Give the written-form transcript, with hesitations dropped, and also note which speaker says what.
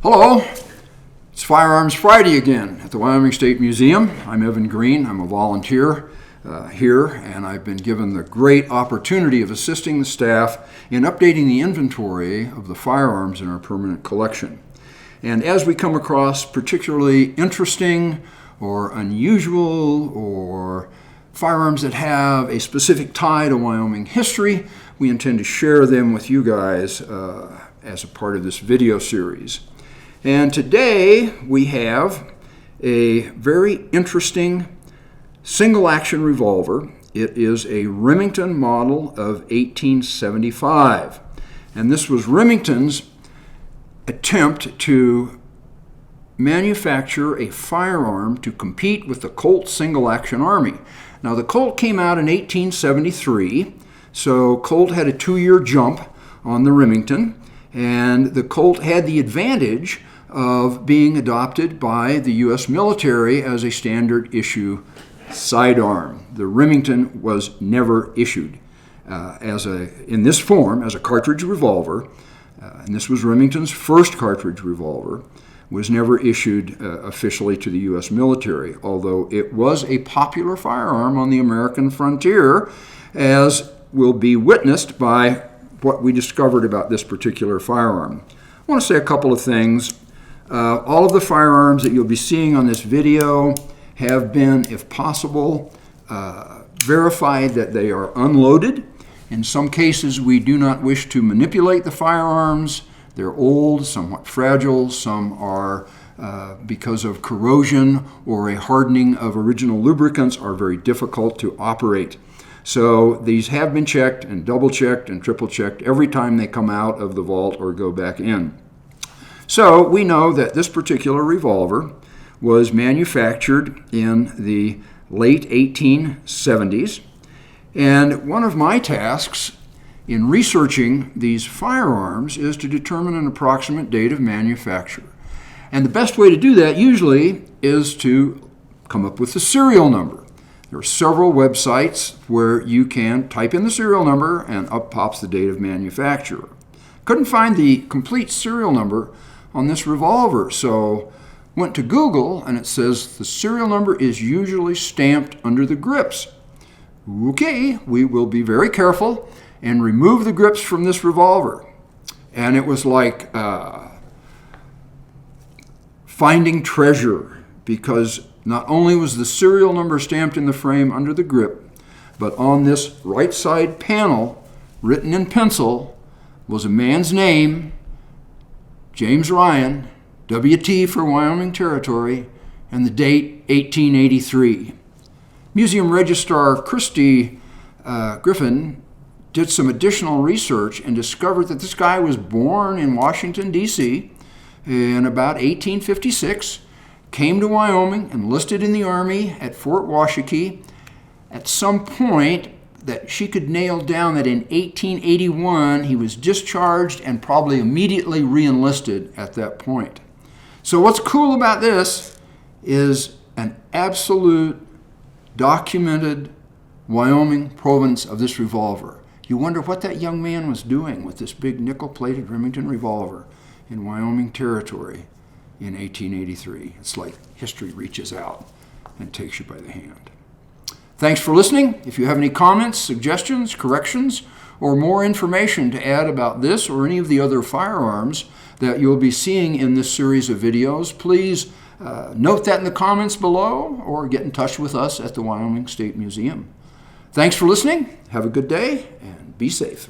Speaker 1: Hello, it's Firearms Friday again at the Wyoming State Museum. I'm Evan Green. I'm a volunteer here, and I've been given the great opportunity of assisting the staff in updating the inventory of the firearms in our permanent collection. And as we come across particularly interesting or unusual or firearms that have a specific tie to Wyoming history, we intend to share them with you guys as a part of this video series. And today we have a very interesting single-action revolver. It is a Remington Model of 1875. And this was Remington's attempt to manufacture a firearm to compete with the Colt single-action army. Now, the Colt came out in 1873, so Colt had a 2-year jump on the Remington, and the Colt had the advantage of being adopted by the U.S. military as a standard issue sidearm. The Remington was never issued in this form as a cartridge revolver, and this was Remington's first cartridge revolver, was never issued officially to the U.S. military, although it was a popular firearm on the American frontier, as will be witnessed by what we discovered about this particular firearm. I want to say a couple of things. All of the firearms that you'll be seeing on this video have been, if possible, verified that they are unloaded. In some cases, we do not wish to manipulate the firearms. They're old, somewhat fragile. Some are, because of corrosion or a hardening of original lubricants, are very difficult to operate. So these have been checked and double-checked and triple-checked every time they come out of the vault or go back in. So we know that this particular revolver was manufactured in the late 1870s. And one of my tasks in researching these firearms is to determine an approximate date of manufacture. And the best way to do that usually is to come up with the serial number. There are several websites where you can type in the serial number and up pops the date of manufacture. Couldn't find the complete serial number on this revolver, so went to Google and it says the serial number is usually stamped under the grips. Okay, we will be very careful and remove the grips from this revolver. And it was like finding treasure, because not only was the serial number stamped in the frame under the grip, but on this right side panel, written in pencil, was a man's name, James Ryan, WT for Wyoming Territory, and the date 1883. Museum Registrar Christy Griffin did some additional research and discovered that this guy was born in Washington, D.C. in about 1856, came to Wyoming, enlisted in the Army at Fort Washakie. At some point that she could nail down that in 1881 he was discharged and probably immediately re-enlisted at that point. So what's cool about this is an absolute documented Wyoming provenance of this revolver. You wonder what that young man was doing with this big nickel-plated Remington revolver in Wyoming Territory in 1883. It's like history reaches out and takes you by the hand. Thanks for listening. If you have any comments, suggestions, corrections, or more information to add about this or any of the other firearms that you'll be seeing in this series of videos, please note that in the comments below or get in touch with us at the Wyoming State Museum. Thanks for listening. Have a good day and be safe.